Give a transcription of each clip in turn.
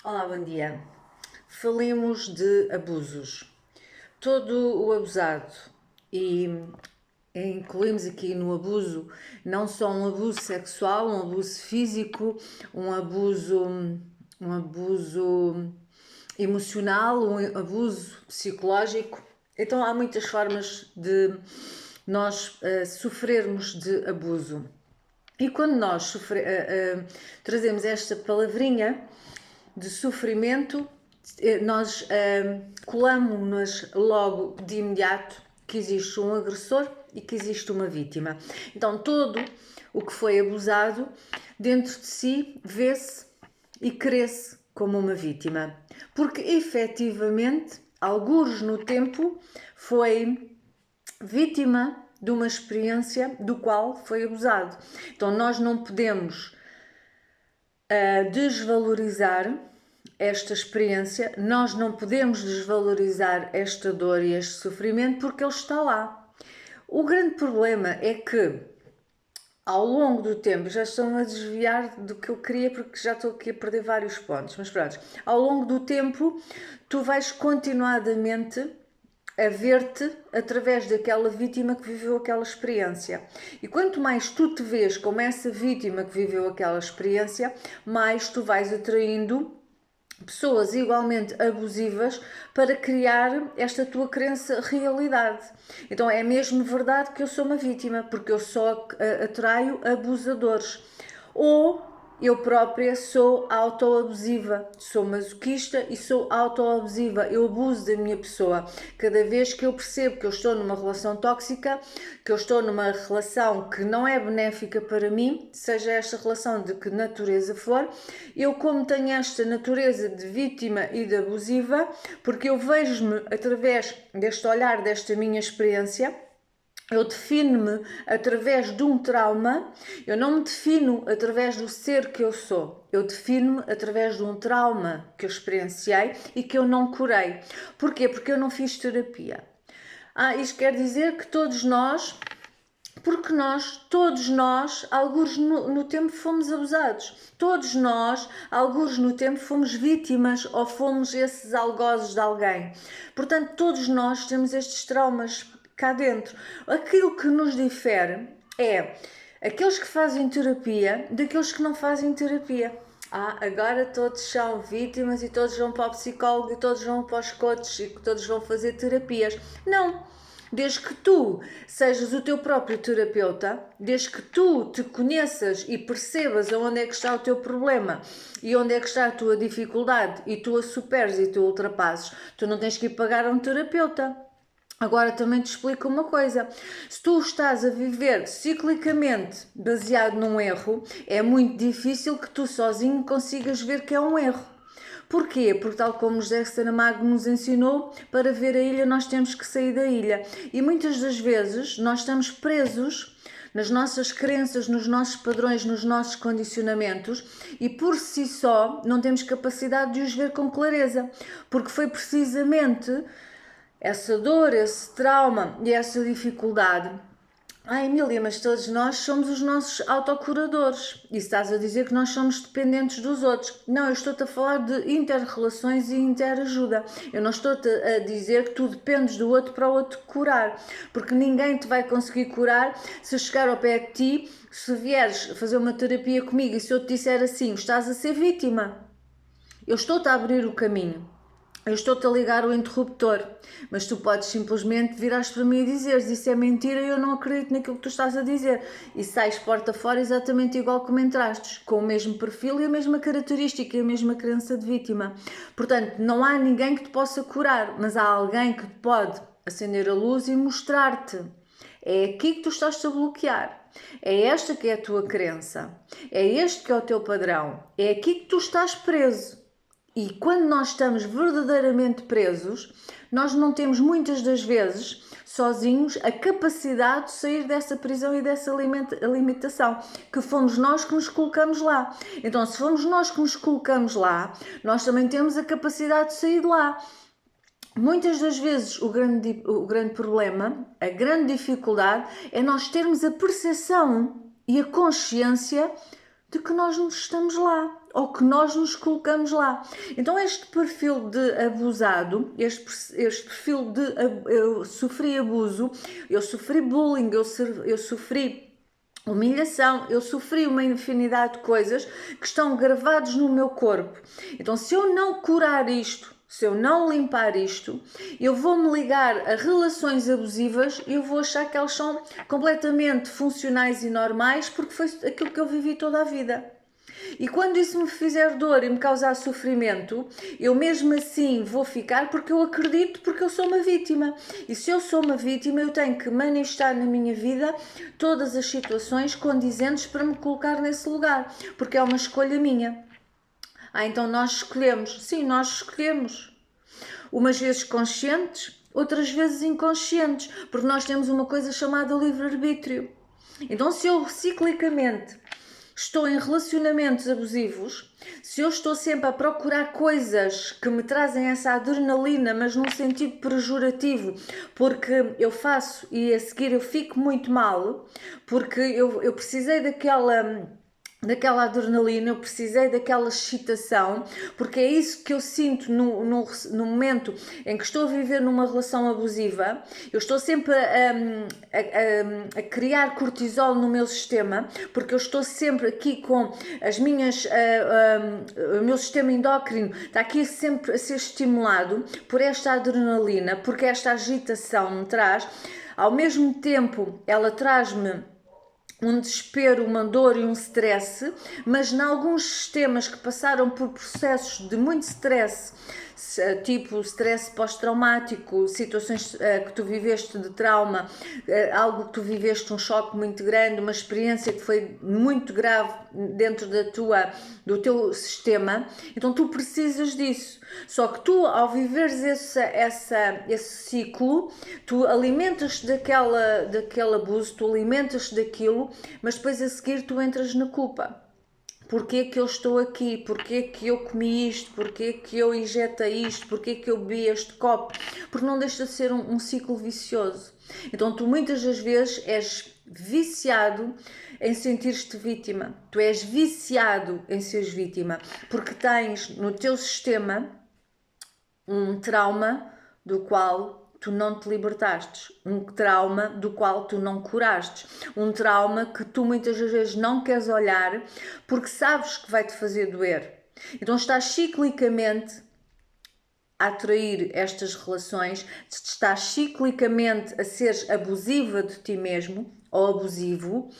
Olá, bom dia. Falemos de abusos. Todo o abusado, e incluímos aqui no abuso não só um abuso sexual, um abuso físico, um abuso emocional, um abuso psicológico. Então há muitas formas de nós sofrermos de abuso. E quando nós trazemos esta palavrinha de sofrimento, nós colamos-nos logo de imediato que existe um agressor e que existe uma vítima. Então, todo o que foi abusado dentro de si vê-se e crê-se como uma vítima, porque efetivamente, algures no tempo, foi vítima de uma experiência do qual foi abusado. Então, nós não podemos desvalorizar esta experiência, nós não podemos desvalorizar esta dor e este sofrimento porque ele está lá. O grande problema é que ao longo do tempo, já estou a desviar do que eu queria porque já estou aqui a perder vários pontos, mas pronto, ao longo do tempo tu vais continuadamente a ver-te através daquela vítima que viveu aquela experiência. E quanto mais tu te vês como essa vítima que viveu aquela experiência, mais tu vais atraindo pessoas igualmente abusivas para criar esta tua crença realidade. Então é mesmo verdade que eu sou uma vítima, porque eu só atraio abusadores. Ou eu própria sou autoabusiva, sou masoquista e sou autoabusiva, eu abuso da minha pessoa. Cada vez que eu percebo que eu estou numa relação tóxica, que eu estou numa relação que não é benéfica para mim, seja esta relação de que natureza for, eu como tenho esta natureza de vítima e de abusiva, porque eu vejo-me através deste olhar, desta minha experiência, eu defino-me através de um trauma, eu não me defino através do ser que eu sou, eu defino-me através de um trauma que eu experienciei e que eu não curei. Porquê? Porque eu não fiz terapia. Isto quer dizer que todos nós, porque todos nós, alguns no tempo fomos abusados. Todos nós, alguns no tempo fomos vítimas ou fomos esses algozes de alguém. Portanto, todos nós temos estes traumas cá dentro. Aquilo que nos difere é aqueles que fazem terapia daqueles que não fazem terapia. Agora todos são vítimas e todos vão para o psicólogo e todos vão para os coaches e todos vão fazer terapias. Não! Desde que tu sejas o teu próprio terapeuta, desde que tu te conheças e percebas aonde é que está o teu problema e onde é que está a tua dificuldade e tu a superes e tu ultrapasses, tu não tens que ir pagar a um terapeuta. Agora também te explico uma coisa, se tu estás a viver ciclicamente baseado num erro, é muito difícil que tu sozinho consigas ver que é um erro. Porquê? Porque tal como José Saramago nos ensinou, para ver a ilha nós temos que sair da ilha. E muitas das vezes nós estamos presos nas nossas crenças, nos nossos padrões, nos nossos condicionamentos e por si só não temos capacidade de os ver com clareza. Porque foi precisamente essa dor, esse trauma e essa dificuldade. Emília, mas todos nós somos os nossos autocuradores e estás a dizer que nós somos dependentes dos outros. Não, eu estou-te a falar de inter-relações e interajuda. Eu não estou-te a dizer que tu dependes do outro para o outro curar, porque ninguém te vai conseguir curar se eu chegar ao pé de ti, se vieres fazer uma terapia comigo e se eu te disser assim, estás a ser vítima. Eu estou-te a abrir o caminho. Eu estou-te a ligar o interruptor, mas tu podes simplesmente virar para mim e dizeres isso é mentira e eu não acredito naquilo que tu estás a dizer. E sais porta fora exatamente igual como entrastes, com o mesmo perfil e a mesma característica e a mesma crença de vítima. Portanto, não há ninguém que te possa curar, mas há alguém que te pode acender a luz e mostrar-te. É aqui que tu estás a bloquear. É esta que é a tua crença. É este que é o teu padrão. É aqui que tu estás preso. E quando nós estamos verdadeiramente presos, nós não temos muitas das vezes, sozinhos, a capacidade de sair dessa prisão e dessa limitação, que fomos nós que nos colocamos lá. Então, se fomos nós que nos colocamos lá, nós também temos a capacidade de sair de lá. Muitas das vezes o grande problema, a grande dificuldade, é nós termos a percepção e a consciência de que nós não estamos lá. ou que nós nos colocamos lá. Então este perfil de abusado, este perfil de eu sofri abuso, eu sofri bullying, eu sofri humilhação, eu sofri uma infinidade de coisas que estão gravados no meu corpo. Então se eu não curar isto, se eu não limpar isto, eu vou-me ligar a relações abusivas e eu vou achar que elas são completamente funcionais e normais porque foi aquilo que eu vivi toda a vida. E quando isso me fizer dor e me causar sofrimento, eu mesmo assim vou ficar porque eu acredito, porque eu sou uma vítima. E se eu sou uma vítima, eu tenho que manifestar na minha vida todas as situações condizentes para me colocar nesse lugar, porque é uma escolha minha. Então nós escolhemos. Sim, nós escolhemos. Umas vezes conscientes, outras vezes inconscientes, porque nós temos uma coisa chamada livre-arbítrio. Então se eu ciclicamente estou em relacionamentos abusivos, se eu estou sempre a procurar coisas que me trazem essa adrenalina, mas num sentido pejorativo, porque eu faço e a seguir eu fico muito mal, porque eu precisei daquela adrenalina, eu precisei daquela excitação, porque é isso que eu sinto no momento em que estou a viver numa relação abusiva. Eu estou sempre a criar cortisol no meu sistema, porque eu estou sempre aqui com as minhas, o meu sistema endócrino está aqui sempre a ser estimulado por esta adrenalina, porque esta agitação me traz. Ao mesmo tempo, ela traz-me um desespero, uma dor e um stress, mas em alguns sistemas que passaram por processos de muito stress, tipo stress pós-traumático, situações que tu viveste de trauma, algo que tu viveste, um choque muito grande, uma experiência que foi muito grave dentro do teu sistema, então tu precisas disso. Só que tu, ao viveres esse ciclo, tu alimentas-te daquele abuso, tu alimentas-te daquilo, mas depois a seguir tu entras na culpa. Porquê que eu estou aqui? Porquê que eu comi isto? Porquê que eu injetei isto? Porquê que eu bebi este copo? Porque não deixa de ser um ciclo vicioso. Então tu muitas das vezes és viciado em sentir-te vítima. Tu és viciado em seres vítima, porque tens no teu sistema um trauma do qual tu não te libertaste, um trauma do qual tu não curaste, um trauma que tu muitas vezes não queres olhar porque sabes que vai te fazer doer. Então estás ciclicamente a atrair estas relações, estás ciclicamente a seres abusiva de ti mesmo ou abusivo,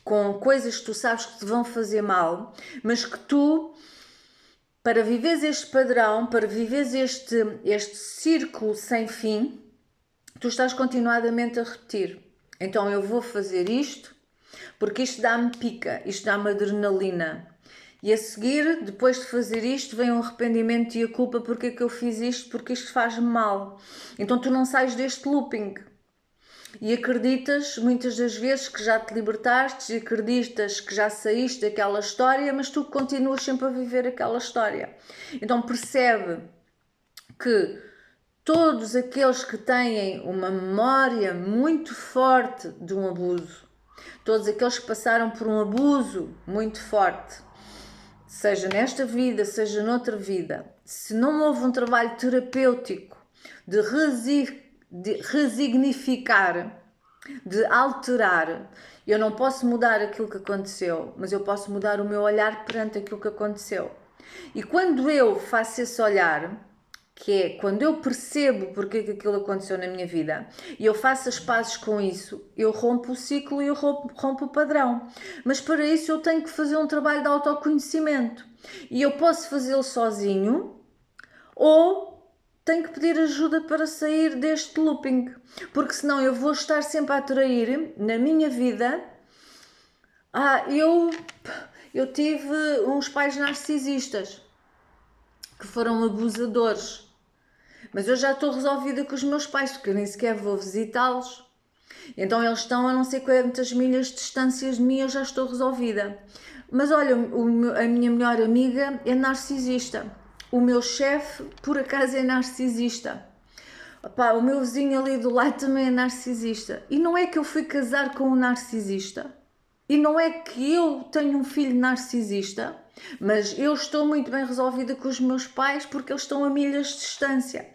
com coisas que tu sabes que te vão fazer mal, mas que tu, para viveres este padrão, para viveres este círculo sem fim, tu estás continuadamente a repetir. Então eu vou fazer isto porque isto dá-me pica, isto dá-me adrenalina. E a seguir, depois de fazer isto, vem o arrependimento e a culpa porque é que eu fiz isto, porque isto faz-me mal. Então tu não sais deste looping. E acreditas muitas das vezes que já te libertaste e acreditas que já saíste daquela história, mas tu continuas sempre a viver aquela história. Então percebe que todos aqueles que têm uma memória muito forte de um abuso, todos aqueles que passaram por um abuso muito forte, seja nesta vida, seja noutra vida, se não houve um trabalho terapêutico de resignificar, de alterar, eu não posso mudar aquilo que aconteceu, mas eu posso mudar o meu olhar perante aquilo que aconteceu. E quando eu faço esse olhar, que é quando eu percebo porque que aquilo aconteceu na minha vida e eu faço as pazes com isso, eu rompo o ciclo e eu rompo o padrão. Mas para isso eu tenho que fazer um trabalho de autoconhecimento. E eu posso fazê-lo sozinho ou tenho que pedir ajuda para sair deste looping. Porque senão eu vou estar sempre a atrair na minha vida... eu tive uns pais narcisistas que foram abusadores. Mas eu já estou resolvida com os meus pais, porque eu nem sequer vou visitá-los. Então eles estão a não sei quantas milhas de distâncias de mim, eu já estou resolvida. Mas olha, a minha melhor amiga é narcisista. O meu chefe, por acaso, é narcisista. Opa, o meu vizinho ali do lado também é narcisista. E não é que eu fui casar com um narcisista. E não é que eu tenho um filho narcisista. Mas eu estou muito bem resolvida com os meus pais porque eles estão a milhas de distância.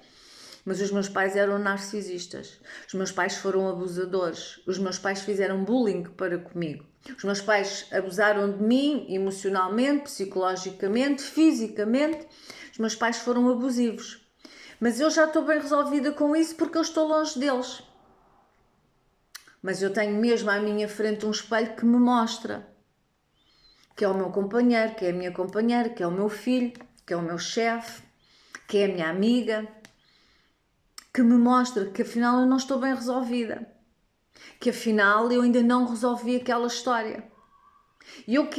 Mas os meus pais eram narcisistas, os meus pais foram abusadores, os meus pais fizeram bullying para comigo, os meus pais abusaram de mim emocionalmente, psicologicamente, fisicamente, os meus pais foram abusivos. Mas eu já estou bem resolvida com isso porque eu estou longe deles. Mas eu tenho mesmo à minha frente um espelho que me mostra que é o meu companheiro, que é a minha companheira, que é o meu filho, que é o meu chefe, que é a minha amiga, que me mostra que afinal eu não estou bem resolvida, que afinal eu ainda não resolvi aquela história. E eu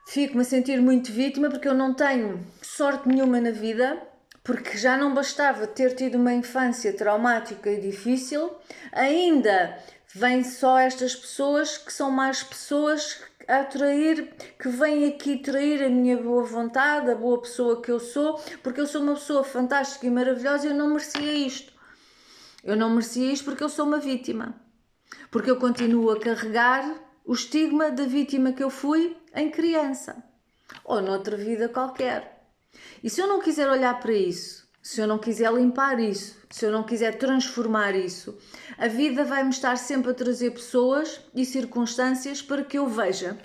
fico-me a sentir muito vítima porque eu não tenho sorte nenhuma na vida, porque já não bastava ter tido uma infância traumática e difícil, ainda vêm só estas pessoas que são mais pessoas a trair, que vêm aqui trair a minha boa vontade, a boa pessoa que eu sou, porque eu sou uma pessoa fantástica e maravilhosa e eu não merecia isto. Eu não merecia isto porque eu sou uma vítima. Porque eu continuo a carregar o estigma da vítima que eu fui em criança. Ou noutra vida qualquer. E se eu não quiser olhar para isso, se eu não quiser limpar isso, se eu não quiser transformar isso, a vida vai-me estar sempre a trazer pessoas e circunstâncias para que eu veja,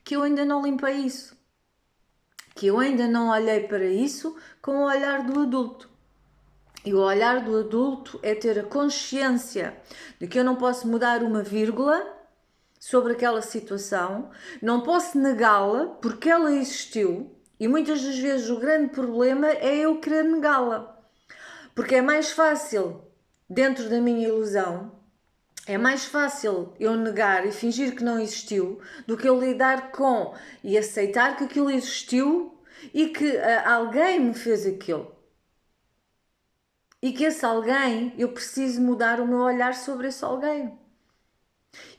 que eu ainda não limpei isso, que eu ainda não olhei para isso com o olhar do adulto. E o olhar do adulto é ter a consciência de que eu não posso mudar uma vírgula sobre aquela situação, não posso negá-la porque ela existiu. E muitas das vezes o grande problema é eu querer negá-la. Porque é mais fácil, dentro da minha ilusão, é mais fácil eu negar e fingir que não existiu do que eu lidar com e aceitar que aquilo existiu e que alguém me fez aquilo. E que esse alguém, eu preciso mudar o meu olhar sobre esse alguém.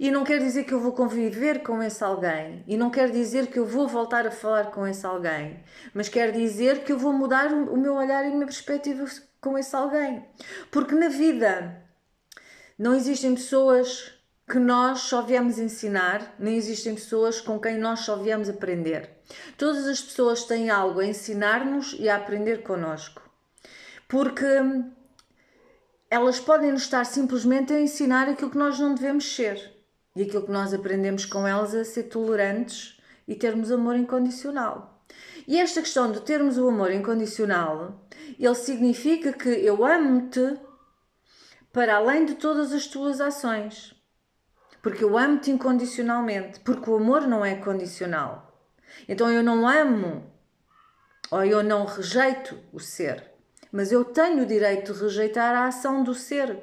E não quer dizer que eu vou conviver com esse alguém. E não quer dizer que eu vou voltar a falar com esse alguém. Mas quer dizer que eu vou mudar o meu olhar e a minha perspectiva com esse alguém. Porque na vida não existem pessoas que nós só viemos ensinar, nem existem pessoas com quem nós só viemos aprender. Todas as pessoas têm algo a ensinar-nos e a aprender connosco. Porque elas podem nos estar simplesmente a ensinar aquilo que nós não devemos ser. E aquilo que nós aprendemos com elas é ser tolerantes e termos amor incondicional. E esta questão de termos o amor incondicional, ele significa que eu amo-te para além de todas as tuas ações. Porque eu amo-te incondicionalmente. Porque o amor não é condicional. Então eu não amo ou eu não rejeito o ser. Mas eu tenho o direito de rejeitar a ação do ser.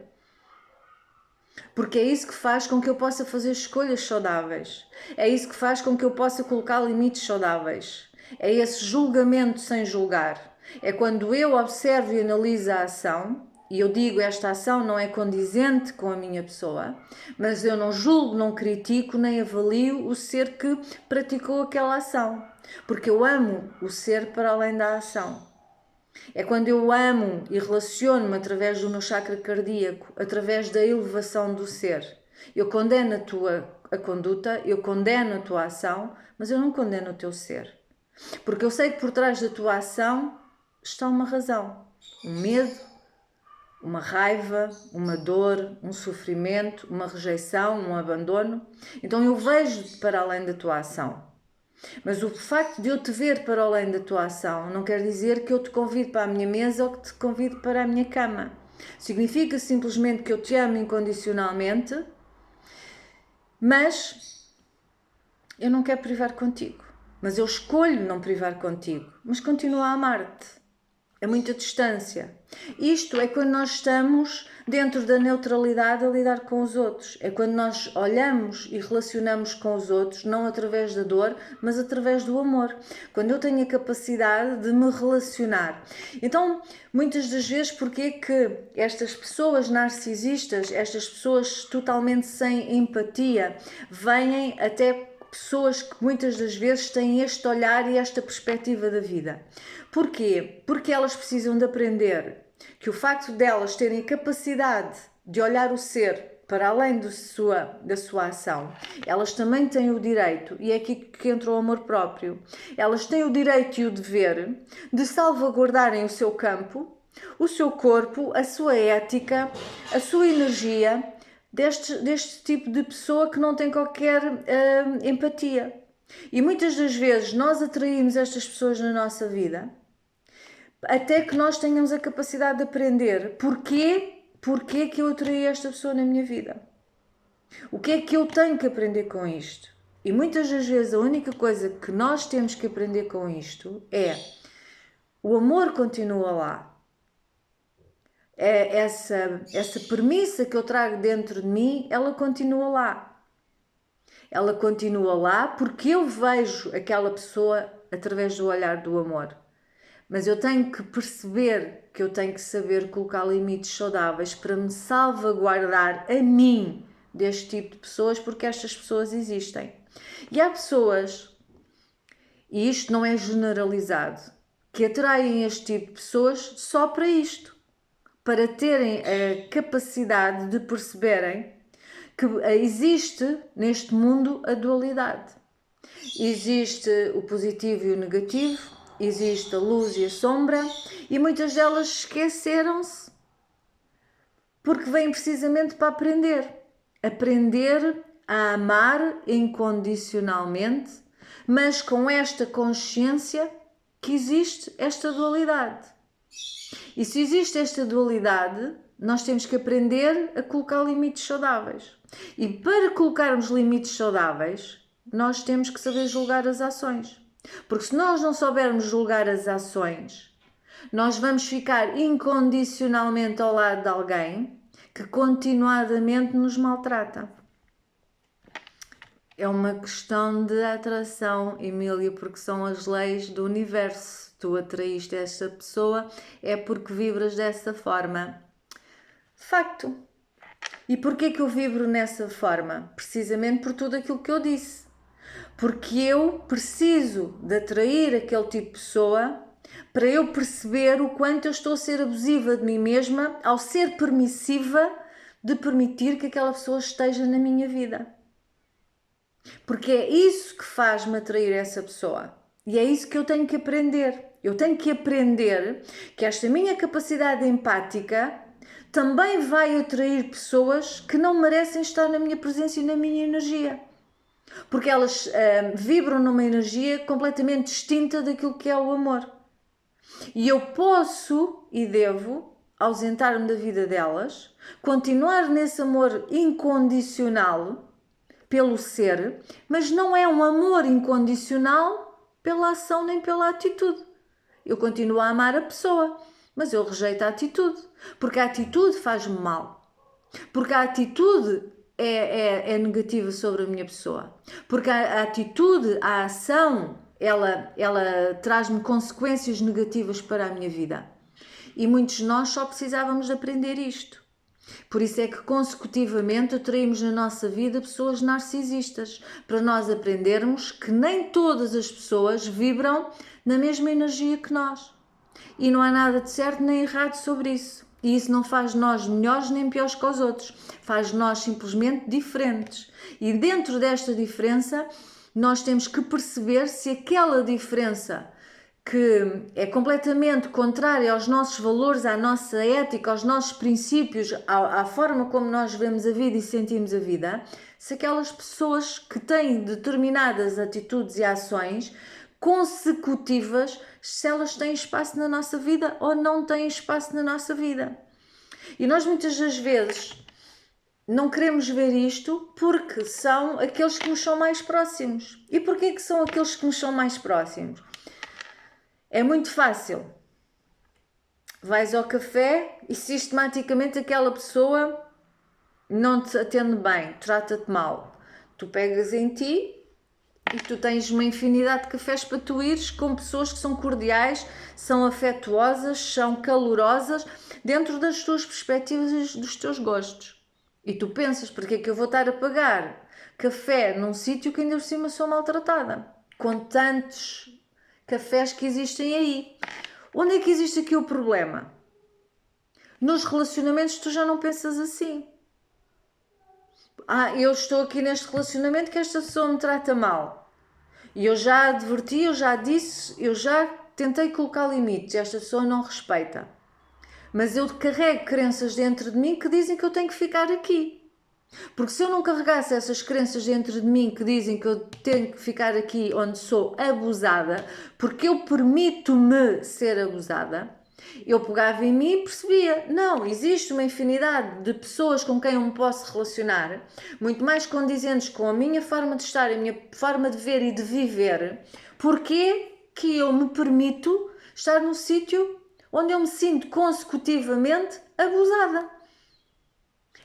Porque é isso que faz com que eu possa fazer escolhas saudáveis. É isso que faz com que eu possa colocar limites saudáveis. É esse julgamento sem julgar. É quando eu observo e analiso a ação, e eu digo esta ação não é condizente com a minha pessoa, mas eu não julgo, não critico, nem avalio o ser que praticou aquela ação. Porque eu amo o ser para além da ação. É quando eu amo e relaciono-me através do meu chakra cardíaco, através da elevação do ser. Eu condeno a tua conduta, eu condeno a tua ação, mas eu não condeno o teu ser. Porque eu sei que por trás da tua ação está uma razão. Um medo, uma raiva, uma dor, um sofrimento, uma rejeição, um abandono. Então eu vejo para além da tua ação. Mas o facto de eu te ver para além da tua ação não quer dizer que eu te convido para a minha mesa ou que te convido para a minha cama. Significa simplesmente que eu te amo incondicionalmente, mas eu não quero privar contigo. Mas eu escolho não privar contigo, mas continuo a amar-te. É muita distância. Isto é quando nós estamos dentro da neutralidade a lidar com os outros. É quando nós olhamos e relacionamos com os outros, não através da dor, mas através do amor. Quando eu tenho a capacidade de me relacionar. Então, muitas das vezes, porque é que estas pessoas narcisistas, estas pessoas totalmente sem empatia, vêm até pessoas que muitas das vezes têm este olhar e esta perspectiva da vida. Porquê? Porque elas precisam de aprender que o facto delas terem a capacidade de olhar o ser para além da sua ação, elas também têm o direito, e é aqui que entra o amor próprio, elas têm o direito e o dever de salvaguardarem o seu campo, o seu corpo, a sua ética, a sua energia, deste tipo de pessoa que não tem qualquer empatia. E muitas das vezes nós atraímos estas pessoas na nossa vida até que nós tenhamos a capacidade de aprender porquê que eu atraí esta pessoa na minha vida. O que é que eu tenho que aprender com isto? E muitas das vezes a única coisa que nós temos que aprender com isto é o amor continua lá. É essa premissa que eu trago dentro de mim, ela continua lá. Ela continua lá porque eu vejo aquela pessoa através do olhar do amor. Mas eu tenho que perceber que eu tenho que saber colocar limites saudáveis para me salvaguardar a mim deste tipo de pessoas, porque estas pessoas existem. E há pessoas, e isto não é generalizado, que atraem este tipo de pessoas só para isto, para terem a capacidade de perceberem que existe neste mundo a dualidade. Existe o positivo e o negativo, existe a luz e a sombra, e muitas delas esqueceram-se porque vêm precisamente para aprender a amar incondicionalmente, mas com esta consciência que existe esta dualidade. E se existe esta dualidade, nós temos que aprender a colocar limites saudáveis. E para colocarmos limites saudáveis, nós temos que saber julgar as ações. Porque se nós não soubermos julgar as ações, nós vamos ficar incondicionalmente ao lado de alguém que continuadamente nos maltrata. É uma questão de atração, Emília, porque são as leis do universo. Tu atraíste esta pessoa, é porque vibras dessa forma. Facto. E porquê que eu vibro nessa forma? Precisamente por tudo aquilo que eu disse. Porque eu preciso de atrair aquele tipo de pessoa para eu perceber o quanto eu estou a ser abusiva de mim mesma ao ser permissiva de permitir que aquela pessoa esteja na minha vida. Porque é isso que faz-me atrair essa pessoa. E é isso que eu tenho que aprender. Eu tenho que aprender que esta minha capacidade empática também vai atrair pessoas que não merecem estar na minha presença e na minha energia. Porque elas vibram numa energia completamente distinta daquilo que é o amor. E eu posso e devo ausentar-me da vida delas, continuar nesse amor incondicional pelo ser, mas não é um amor incondicional pela ação nem pela atitude. Eu continuo a amar a pessoa, mas eu rejeito a atitude, porque a atitude faz-me mal. Porque a atitude é negativa sobre a minha pessoa. Porque a atitude, a ação, ela traz-me consequências negativas para a minha vida. E muitos de nós só precisávamos de aprender isto. Por isso é que consecutivamente atraímos na nossa vida pessoas narcisistas, para nós aprendermos que nem todas as pessoas vibram na mesma energia que nós. E não há nada de certo nem errado sobre isso. E isso não faz nós melhores nem piores que os outros. Faz nós simplesmente diferentes. E dentro desta diferença, nós temos que perceber se aquela diferença que é completamente contrária aos nossos valores, à nossa ética, aos nossos princípios, à forma como nós vemos a vida e sentimos a vida, se aquelas pessoas que têm determinadas atitudes e ações consecutivas, se elas têm espaço na nossa vida ou não têm espaço na nossa vida. E nós muitas das vezes não queremos ver isto porque são aqueles que nos são mais próximos. E porquê que são aqueles que nos são mais próximos? É muito fácil. Vais ao café e sistematicamente aquela pessoa não te atende bem, trata-te mal. Tu pegas em ti e tu tens uma infinidade de cafés para tu ires com pessoas que são cordiais, são afetuosas, são calorosas, dentro das tuas perspectivas e dos teus gostos. E tu pensas, porque é que eu vou estar a pagar café num sítio que ainda por cima sou maltratada? Com tantos cafés que existem aí. Onde é que existe aqui o problema? Nos relacionamentos tu já não pensas assim. eu estou aqui neste relacionamento que esta pessoa me trata mal. E eu já adverti, eu já disse, eu já tentei colocar limites, esta pessoa não respeita. Mas eu carrego crenças dentro de mim que dizem que eu tenho que ficar aqui. Porque se eu não carregasse essas crenças dentro de mim que dizem que eu tenho que ficar aqui onde sou abusada, porque eu permito-me ser abusada, eu pegava em mim e percebia, não, existe uma infinidade de pessoas com quem eu me posso relacionar, muito mais condizentes com a minha forma de estar, a minha forma de ver e de viver, porque que eu me permito estar num sítio onde eu me sinto consecutivamente abusada.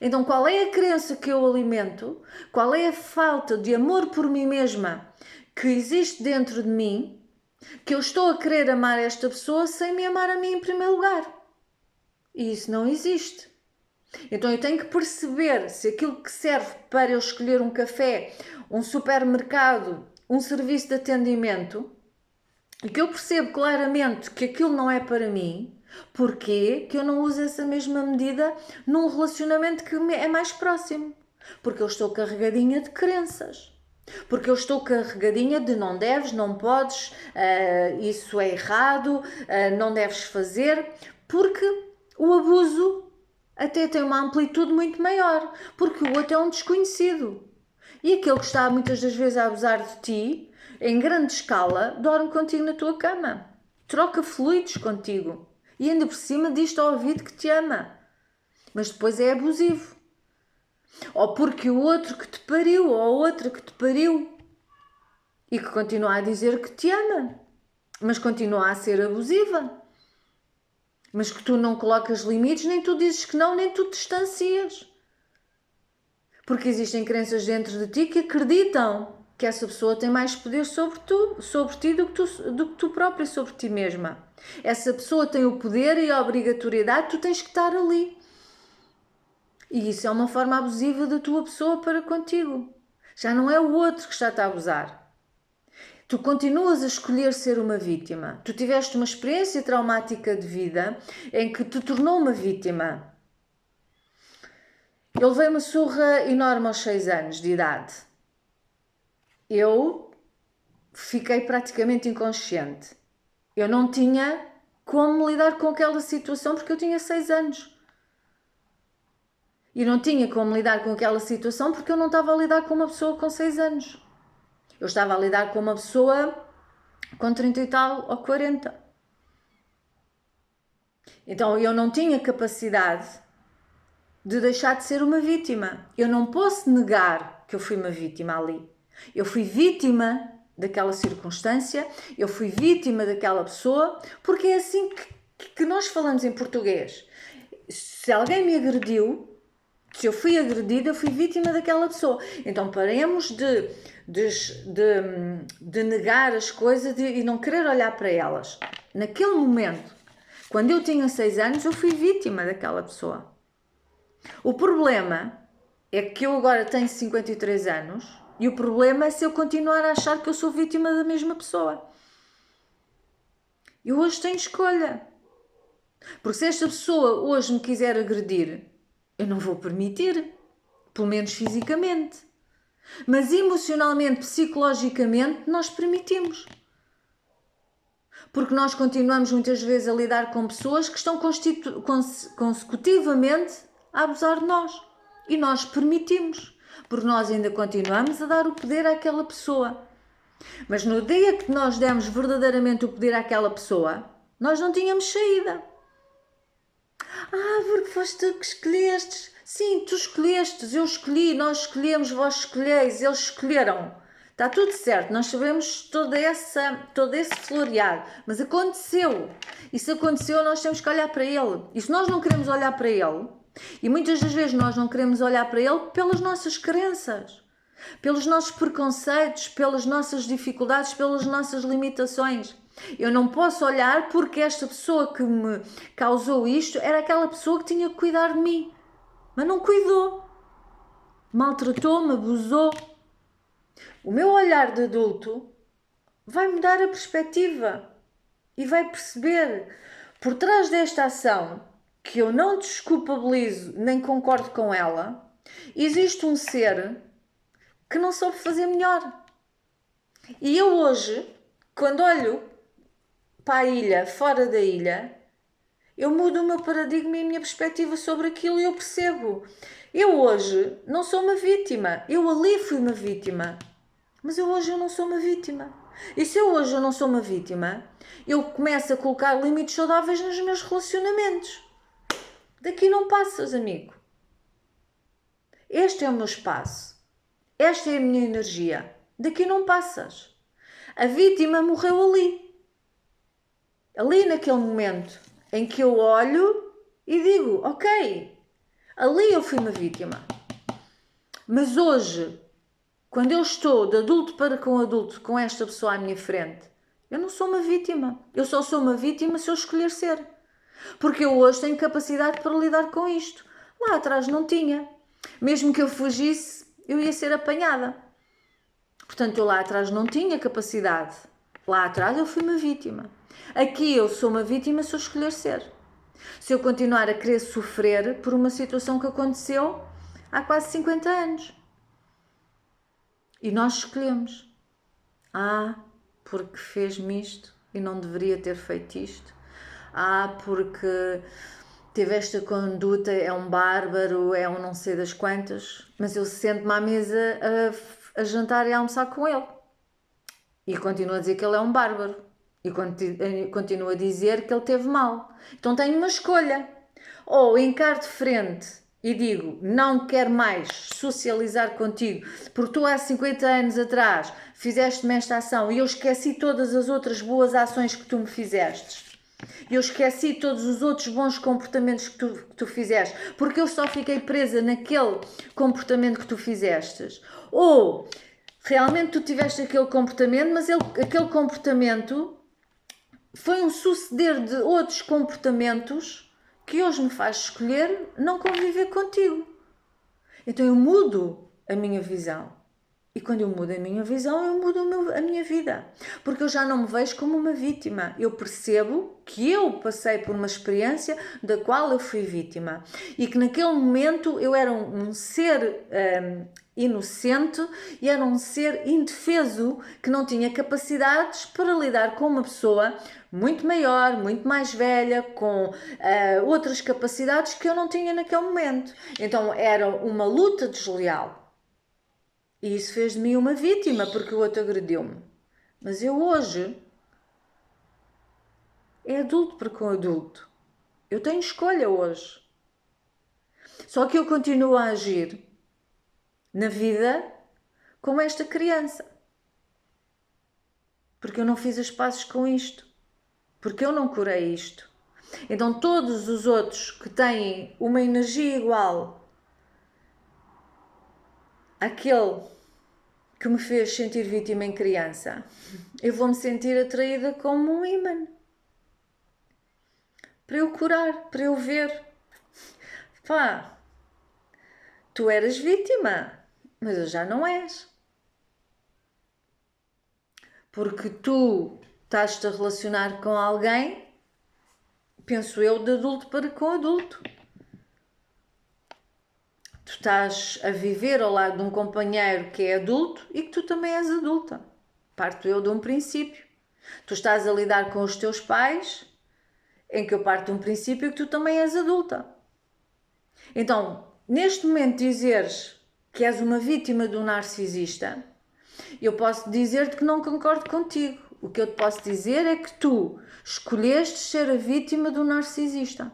Então, qual é a crença que eu alimento? Qual é a falta de amor por mim mesma que existe dentro de mim, que eu estou a querer amar esta pessoa sem me amar a mim em primeiro lugar? E isso não existe. Então, eu tenho que perceber se aquilo que serve para eu escolher um café, um supermercado, um serviço de atendimento, e que eu percebo claramente que aquilo não é para mim, porquê que eu não uso essa mesma medida num relacionamento que é mais próximo? Porque eu estou carregadinha de crenças. Porque eu estou carregadinha de não deves, não podes, isso é errado, não deves fazer, porque o abuso até tem uma amplitude muito maior, porque o outro é um desconhecido. E aquele que está muitas das vezes a abusar de ti, em grande escala, dorme contigo na tua cama. Troca fluidos contigo. E ainda por cima diz-te ao ouvido que te ama. Mas depois é abusivo. Ou porque o outro que te pariu, ou a outra que te pariu, e que continua a dizer que te ama, mas continua a ser abusiva. Mas que tu não colocas limites, nem tu dizes que não, nem tu te distancias. Porque existem crenças dentro de ti que acreditam que essa pessoa tem mais poder sobre ti do que tu própria sobre ti mesma. Essa pessoa tem o poder e a obrigatoriedade, tu tens que estar ali. E isso é uma forma abusiva da tua pessoa para contigo. Já não é o outro que está-te a abusar. Tu continuas a escolher ser uma vítima. Tu tiveste uma experiência traumática de vida em que te tornou uma vítima. Eu levei uma surra enorme aos 6 anos de idade. Eu fiquei praticamente inconsciente. Eu não tinha como lidar com aquela situação porque eu tinha 6 anos. E não tinha como lidar com aquela situação porque eu não estava a lidar com uma pessoa com 6 anos. Eu estava a lidar com uma pessoa com 30 e tal ou 40. Então eu não tinha capacidade de deixar de ser uma vítima. Eu não posso negar que eu fui uma vítima ali. Eu fui vítima daquela circunstância, eu fui vítima daquela pessoa, porque é assim que nós falamos em português. Se alguém me agrediu, se eu fui agredida, eu fui vítima daquela pessoa. Então paremos de negar as coisas e não querer olhar para elas. Naquele momento, quando eu tinha 6 anos, eu fui vítima daquela pessoa. O problema é que eu agora tenho 53 anos e o problema é se eu continuar a achar que eu sou vítima da mesma pessoa. Eu hoje tenho escolha. Porque se esta pessoa hoje me quiser agredir, eu não vou permitir, pelo menos fisicamente. Mas emocionalmente, psicologicamente, nós permitimos. Porque nós continuamos muitas vezes a lidar com pessoas que estão consecutivamente a abusar de nós. E nós permitimos. Porque nós ainda continuamos a dar o poder àquela pessoa. Mas no dia que nós demos verdadeiramente o poder àquela pessoa, nós não tínhamos saída. Porque foste tu que escolhestes. Sim, tu escolhestes, eu escolhi, nós escolhemos, vós escolheis, eles escolheram. Está tudo certo, nós sabemos todo esse floreado, mas aconteceu. E se aconteceu, nós temos que olhar para ele. E se nós não queremos olhar para ele, e muitas das vezes nós não queremos olhar para ele pelas nossas crenças, pelos nossos preconceitos, pelas nossas dificuldades, pelas nossas limitações. Eu não posso olhar porque esta pessoa que me causou isto era aquela pessoa que tinha que cuidar de mim. Mas não cuidou. Maltratou-me, abusou. O meu olhar de adulto vai mudar a perspectiva e vai perceber por trás desta ação que eu não desculpabilizo nem concordo com ela, Existe um ser que não soube fazer melhor. E eu hoje, quando olho para a ilha, fora da ilha, eu mudo o meu paradigma e a minha perspectiva sobre aquilo e eu percebo. Eu hoje não sou uma vítima. Eu ali fui uma vítima. Mas hoje eu não sou uma vítima. E se hoje eu não sou uma vítima, eu começo a colocar limites saudáveis nos meus relacionamentos. Daqui não passas, amigo. Este é o meu espaço. Esta é a minha energia. Daqui não passas. A vítima morreu ali. Ali naquele momento em que eu olho e digo, ok, ali eu fui uma vítima. Mas hoje, quando eu estou de adulto para com adulto com esta pessoa à minha frente, eu não sou uma vítima. Eu só sou uma vítima se eu escolher ser. Porque eu hoje tenho capacidade para lidar com isto. Lá atrás não tinha. Mesmo que eu fugisse, eu ia ser apanhada. Portanto, eu lá atrás não tinha capacidade. Lá atrás eu fui uma vítima. Aqui eu sou uma vítima se eu escolher ser. Se eu continuar a querer sofrer por uma situação que aconteceu há quase 50 anos. E nós escolhemos. Porque fez-me isto e não deveria ter feito isto. Porque teve esta conduta, é um bárbaro, é um não sei das quantas. Mas eu sento-me à mesa a jantar e a almoçar com ele. E continuo a dizer que ele é um bárbaro. E continuo a dizer que ele teve mal. Então tenho uma escolha. Ou encaro de frente e digo, não quero mais socializar contigo, porque tu há 50 anos atrás fizeste-me esta ação e eu esqueci todas as outras boas ações que tu me fizeste. Eu esqueci todos os outros bons comportamentos que tu fizeste, porque eu só fiquei presa naquele comportamento que tu fizeste. Ou realmente tu tiveste aquele comportamento, mas aquele comportamento foi um suceder de outros comportamentos que hoje me faz escolher não conviver contigo. Então eu mudo a minha visão. E quando eu mudo a minha visão, eu mudo a minha vida. Porque eu já não me vejo como uma vítima. Eu percebo que eu passei por uma experiência da qual eu fui vítima. E que naquele momento eu era um ser inocente e era um ser indefeso que não tinha capacidades para lidar com uma pessoa muito maior, muito mais velha, com outras capacidades que eu não tinha naquele momento. Então era uma luta desleal. E isso fez de mim uma vítima, porque o outro agrediu-me. Mas eu hoje é adulto para com adulto. Eu tenho escolha hoje. Só que eu continuo a agir na vida como esta criança. Porque eu não fiz as pazes com isto. Porque eu não curei isto. Então todos os outros que têm uma energia igual àquele que me fez sentir vítima em criança, eu vou-me sentir atraída como um ímã. Para eu curar, para eu ver. Tu eras vítima, mas eu já não és. Porque tu estás-te a relacionar com alguém, penso eu, de adulto para com adulto. Tu estás a viver ao lado de um companheiro que é adulto e que tu também és adulta. Parto eu de um princípio. Tu estás a lidar com os teus pais, em que eu parto de um princípio que tu também és adulta. Então, neste momento dizeres que és uma vítima do narcisista, eu posso dizer-te que não concordo contigo. O que eu te posso dizer é que tu escolheste ser a vítima do narcisista.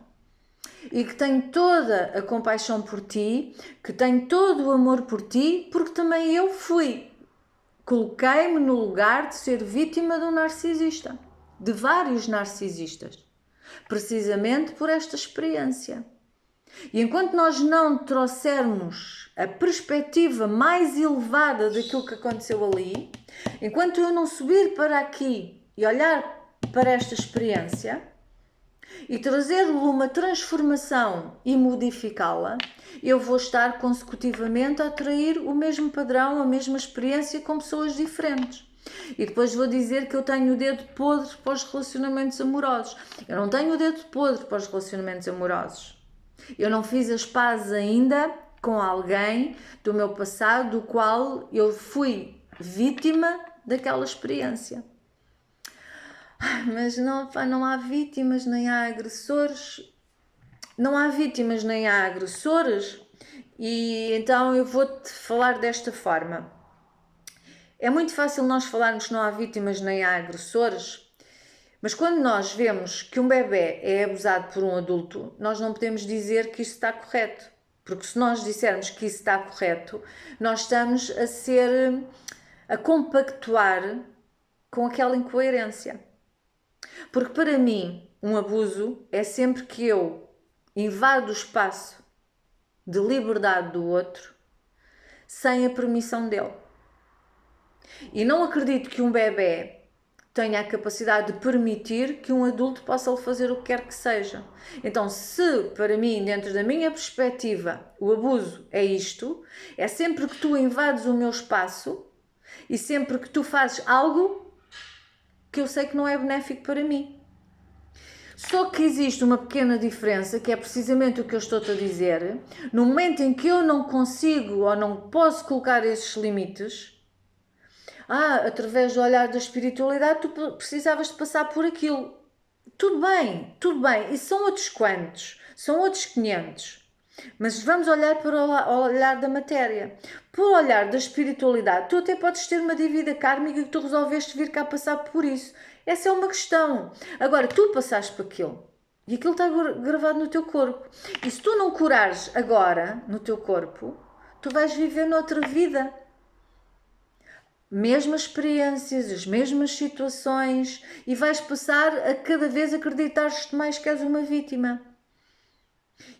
E que tenho toda a compaixão por ti, que tenho todo o amor por ti, porque também eu fui. Coloquei-me no lugar de ser vítima de um narcisista, de vários narcisistas, precisamente por esta experiência. E enquanto nós não trouxermos a perspectiva mais elevada daquilo que aconteceu ali, enquanto eu não subir para aqui e olhar para esta experiência e trazer-lhe uma transformação e modificá-la, eu vou estar consecutivamente a atrair o mesmo padrão, a mesma experiência com pessoas diferentes. E depois vou dizer que eu tenho o dedo podre para os relacionamentos amorosos. Eu não tenho o dedo podre para os relacionamentos amorosos. Eu não fiz as pazes ainda com alguém do meu passado do qual eu fui vítima daquela experiência. Mas não, não há vítimas nem há agressores. Não há vítimas nem há agressores, e então eu vou-te falar desta forma. É muito fácil nós falarmos que não há vítimas nem há agressores, mas quando nós vemos que um bebê é abusado por um adulto, nós não podemos dizer que isso está correto. Porque se nós dissermos que isso está correto, nós estamos a compactuar com aquela incoerência. Porque para mim, um abuso é sempre que eu invado o espaço de liberdade do outro sem a permissão dele. E não acredito que um bebê tenha a capacidade de permitir que um adulto possa lhe fazer o que quer que seja. Então, se para mim, dentro da minha perspectiva, o abuso é isto, é sempre que tu invades o meu espaço e sempre que tu fazes algo que eu sei que não é benéfico para mim. Só que existe uma pequena diferença, que é precisamente o que eu estou-te a dizer. No momento em que eu não consigo ou não posso colocar esses limites, através do olhar da espiritualidade, tu precisavas de passar por aquilo. Tudo bem, e são outros quantos, são outros 500. Mas vamos olhar para o olhar da matéria. Por olhar da espiritualidade, tu até podes ter uma dívida kármica que tu resolveste vir cá passar por isso. Essa é uma questão. Agora, tu passaste por aquilo. E aquilo está gravado no teu corpo. E se tu não curares agora, no teu corpo, tu vais viver noutra vida. Mesmas experiências, as mesmas situações. E vais passar a cada vez acreditar-te mais que és uma vítima.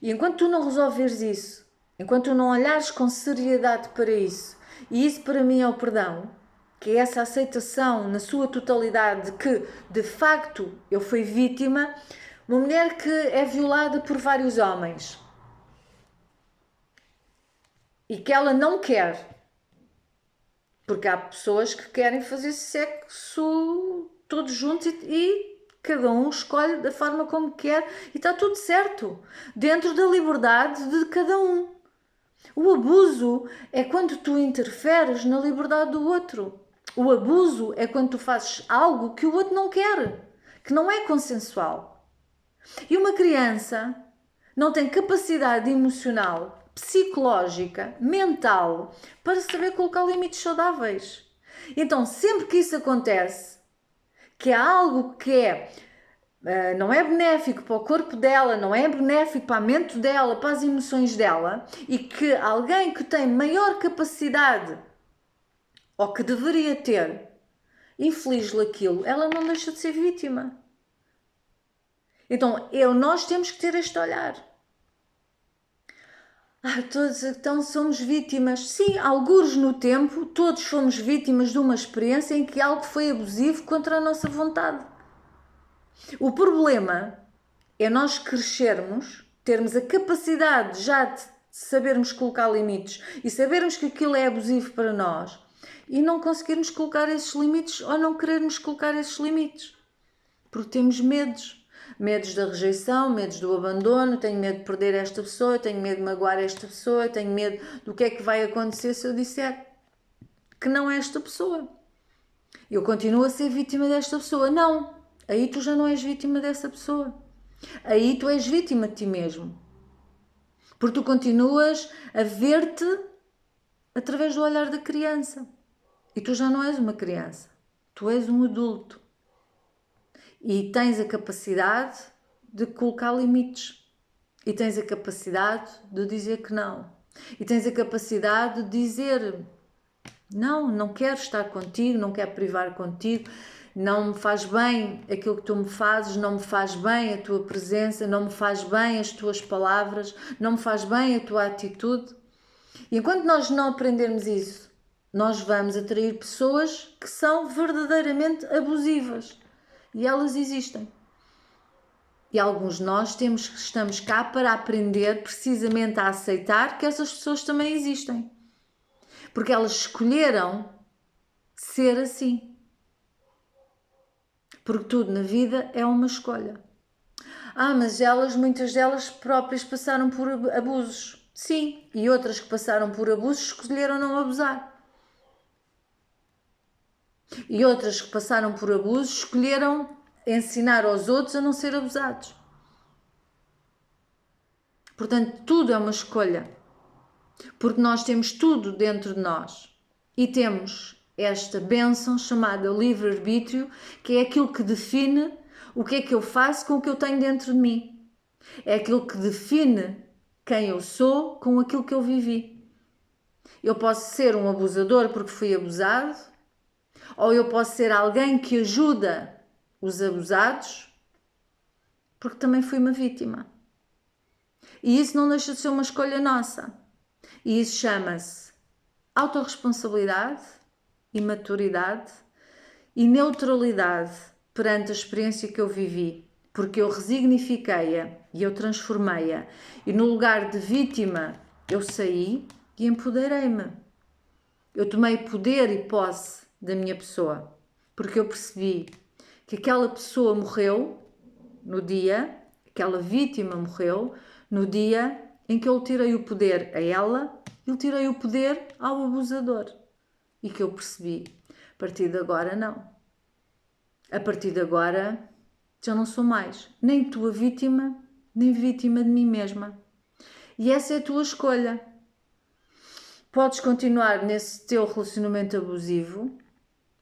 E enquanto tu não resolveres isso, enquanto tu não olhares com seriedade para isso, e isso para mim é o perdão, que é essa aceitação na sua totalidade de que, de facto, eu fui vítima, uma mulher que é violada por vários homens e que ela não quer, porque há pessoas que querem fazer sexo todos juntos e cada um escolhe da forma como quer e está tudo certo, dentro da liberdade de cada um. O abuso é quando tu interferes na liberdade do outro. O abuso é quando tu fazes algo que o outro não quer, que não é consensual. E uma criança não tem capacidade emocional, psicológica, mental, para saber colocar limites saudáveis. Então, sempre que isso acontece, que há algo que não é benéfico para o corpo dela, não é benéfico para a mente dela, para as emoções dela, e que alguém que tem maior capacidade, ou que deveria ter, inflige-lhe aquilo, ela não deixa de ser vítima. Então, nós temos que ter este olhar. Todos então somos vítimas. Sim, algures no tempo, todos fomos vítimas de uma experiência em que algo foi abusivo contra a nossa vontade. O problema é nós crescermos, termos a capacidade já de sabermos colocar limites e sabermos que aquilo é abusivo para nós e não conseguirmos colocar esses limites ou não querermos colocar esses limites. Porque temos medos. Medos da rejeição, medos do abandono, tenho medo de perder esta pessoa, tenho medo de magoar esta pessoa, tenho medo do que é que vai acontecer se eu disser que não é esta pessoa. Eu continuo a ser vítima desta pessoa. Não, aí tu já não és vítima dessa pessoa. Aí tu és vítima de ti mesmo. Porque tu continuas a ver-te através do olhar da criança. E tu já não és uma criança. Tu és um adulto. E tens a capacidade de colocar limites. E tens a capacidade de dizer que não. E tens a capacidade de dizer: não quero estar contigo, não quero privar contigo, não me faz bem aquilo que tu me fazes, não me faz bem a tua presença, não me faz bem as tuas palavras, não me faz bem a tua atitude. E enquanto nós não aprendermos isso, nós vamos atrair pessoas que são verdadeiramente abusivas. E elas existem. E alguns de nós estamos cá para aprender precisamente a aceitar que essas pessoas também existem. Porque elas escolheram ser assim. Porque tudo na vida é uma escolha. Mas muitas delas próprias passaram por abusos. Sim, e outras que passaram por abusos escolheram não abusar. E outras que passaram por abusos escolheram ensinar aos outros a não ser abusados. Portanto, tudo é uma escolha. Porque nós temos tudo dentro de nós. E temos esta bênção chamada livre-arbítrio, que é aquilo que define o que é que eu faço com o que eu tenho dentro de mim. É aquilo que define quem eu sou com aquilo que eu vivi. Eu posso ser um abusador porque fui abusado, ou eu posso ser alguém que ajuda os abusados porque também fui uma vítima. E isso não deixa de ser uma escolha nossa. E isso chama-se autorresponsabilidade e maturidade e neutralidade perante a experiência que eu vivi, porque eu resignifiquei-a e eu transformei-a, e no lugar de vítima eu saí e empoderei-me. Eu tomei poder e posse da minha pessoa, porque eu percebi que aquela pessoa morreu no dia, aquela vítima morreu no dia em que eu tirei o poder a ela e lhe tirei o poder ao abusador. E que eu percebi, a partir de agora não. A partir de agora já não sou mais nem tua vítima, nem vítima de mim mesma. E essa é a tua escolha. Podes continuar nesse teu relacionamento abusivo,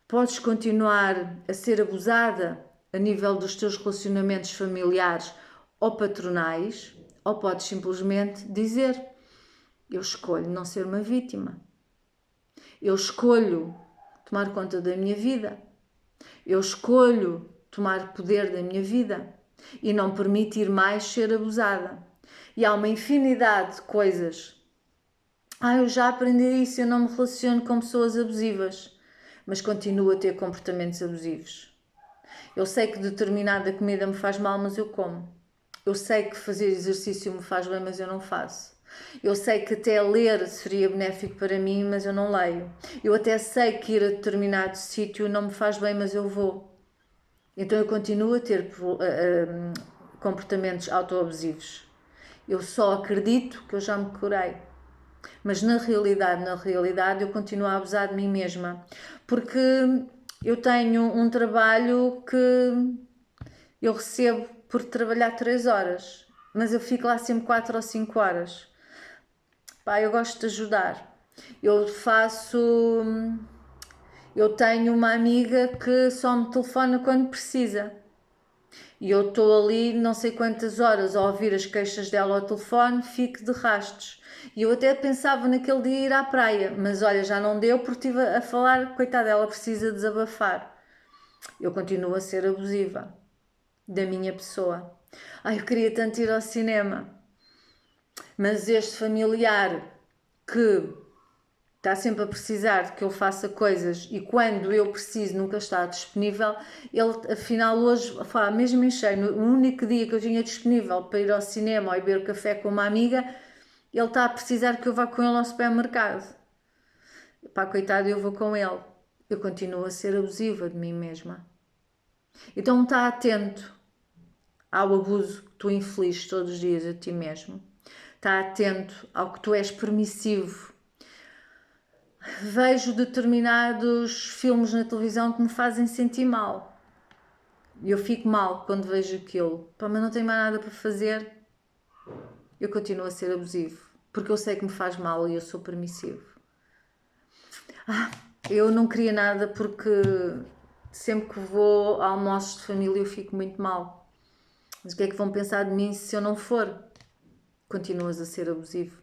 podes continuar a ser abusada a nível dos teus relacionamentos familiares ou patronais, ou podes simplesmente dizer: eu escolho não ser uma vítima. Eu escolho tomar conta da minha vida. Eu escolho tomar poder da minha vida e não permitir mais ser abusada. E há uma infinidade de coisas. Eu já aprendi isso, eu não me relaciono com pessoas abusivas, mas continuo a ter comportamentos abusivos. Eu sei que determinada comida me faz mal, mas eu como. Eu sei que fazer exercício me faz bem, mas eu não faço. Eu sei que até ler seria benéfico para mim, mas eu não leio. Eu até sei que ir a determinado sítio não me faz bem, mas eu vou. Então eu continuo a ter comportamentos autoabusivos. Eu só acredito que eu já me curei. Mas na realidade eu continuo a abusar de mim mesma. Porque eu tenho um trabalho que eu recebo por trabalhar 3 horas, mas eu fico lá sempre 4 ou 5 horas. Eu gosto de ajudar. Eu tenho uma amiga que só me telefona quando precisa. E eu estou ali não sei quantas horas a ouvir as queixas dela ao telefone, fico de rastos. E eu até pensava naquele dia ir à praia, mas olha, já não deu porque estive a falar, coitada, ela precisa desabafar. Eu continuo a ser abusiva da minha pessoa. Eu queria tanto ir ao cinema, mas este familiar que está sempre a precisar de que eu faça coisas e quando eu preciso nunca está disponível, ele afinal hoje, mesmo em cheio, no único dia que eu tinha disponível para ir ao cinema ou beber café com uma amiga, ele está a precisar que eu vá com ele ao supermercado. Coitado, eu vou com ele. Eu continuo a ser abusiva de mim mesma. Então está atento ao abuso que tu infliges todos os dias a ti mesmo. Está atento ao que tu és permissivo. Vejo determinados filmes na televisão que me fazem sentir mal. E eu fico mal quando vejo aquilo. Mas não tenho mais nada para fazer. Eu continuo a ser abusivo. Porque eu sei que me faz mal e eu sou permissivo. Eu não queria nada porque sempre que vou a almoços de família eu fico muito mal. Mas o que é que vão pensar de mim se eu não for? Continuas a ser abusivo.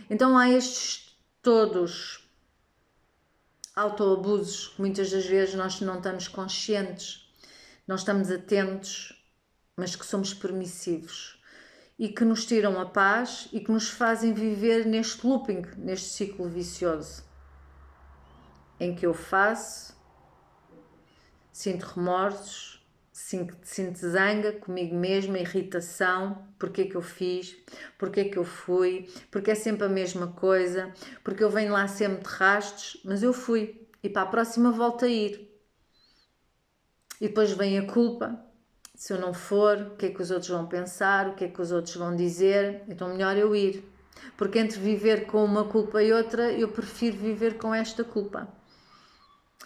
Então há estes todos autoabusos que muitas das vezes nós não estamos conscientes, não estamos atentos, mas que somos permissivos e que nos tiram a paz e que nos fazem viver neste looping, neste ciclo vicioso em que eu faço, sinto remorsos, sinto zanga comigo mesma, irritação, porque é que eu fiz, porque é que eu fui, porque é sempre a mesma coisa, porque eu venho lá sempre de rastos, mas eu fui e para a próxima volto a ir. E depois vem a culpa, Se eu não for, o que é que os outros vão pensar, o que é que os outros vão dizer, então melhor eu ir. Porque entre viver com uma culpa e outra, eu prefiro viver com esta culpa.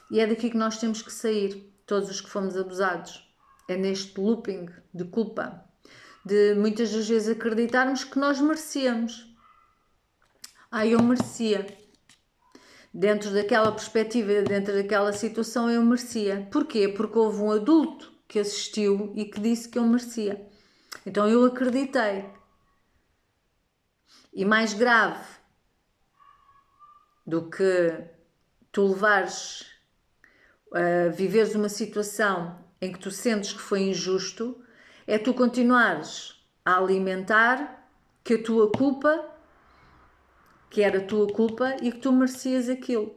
E é daqui que nós temos que sair, todos os que fomos abusados. É neste looping de culpa, de muitas das vezes acreditarmos que nós merecíamos. Eu merecia. Dentro daquela perspectiva, dentro daquela situação, eu merecia. Porquê? Porque houve um adulto que assistiu e que disse que eu merecia. Então eu acreditei. E mais grave do que tu levares a viveres uma situação em que tu sentes que foi injusto, é tu continuares a alimentar que a tua culpa, que era a tua culpa e que tu merecias aquilo.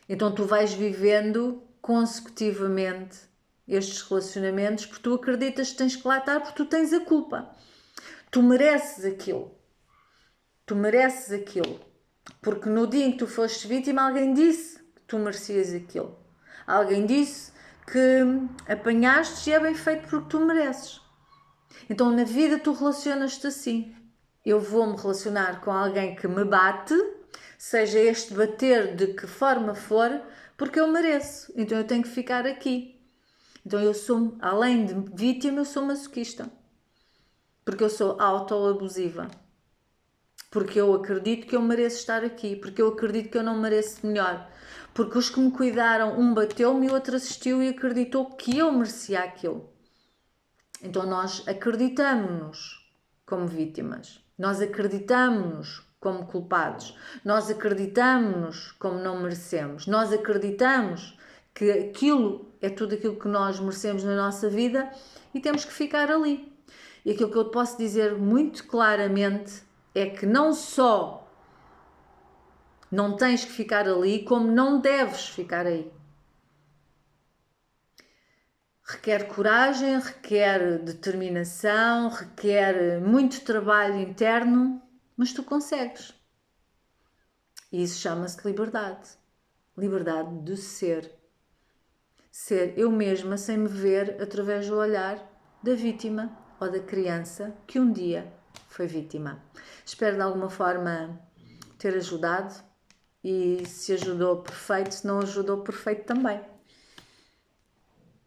Então tu vais vivendo consecutivamente estes relacionamentos porque tu acreditas que tens que lá estar porque tu tens a culpa. Tu mereces aquilo. Tu mereces aquilo. Porque no dia em que tu foste vítima, alguém disse que tu merecias aquilo. Alguém disse que apanhaste e é bem feito porque tu mereces. Então na vida tu relacionas-te assim. Eu vou-me relacionar com alguém que me bate, seja este bater de que forma for, porque eu mereço. Então eu tenho que ficar aqui. Então eu sou, além de vítima, eu sou masoquista. Porque eu sou autoabusiva. Porque eu acredito que eu mereço estar aqui. Porque eu acredito que eu não mereço melhor. Porque os que me cuidaram, um bateu-me e o outro assistiu e acreditou que eu merecia aquilo. Então nós acreditamos-nos como vítimas. Nós acreditamos-nos como culpados. Nós acreditamos-nos como não merecemos. Nós acreditamos que aquilo é tudo aquilo que nós merecemos na nossa vida e temos que ficar ali. E aquilo que eu posso dizer muito claramente é que não só não tens que ficar ali, como não deves ficar aí. Requer coragem, requer determinação, requer muito trabalho interno, mas tu consegues. E isso chama-se liberdade. Liberdade de ser. Ser eu mesma sem me ver através do olhar da vítima ou da criança que um dia foi vítima. Espero de alguma forma ter ajudado e se ajudou, perfeito, se não ajudou, perfeito também.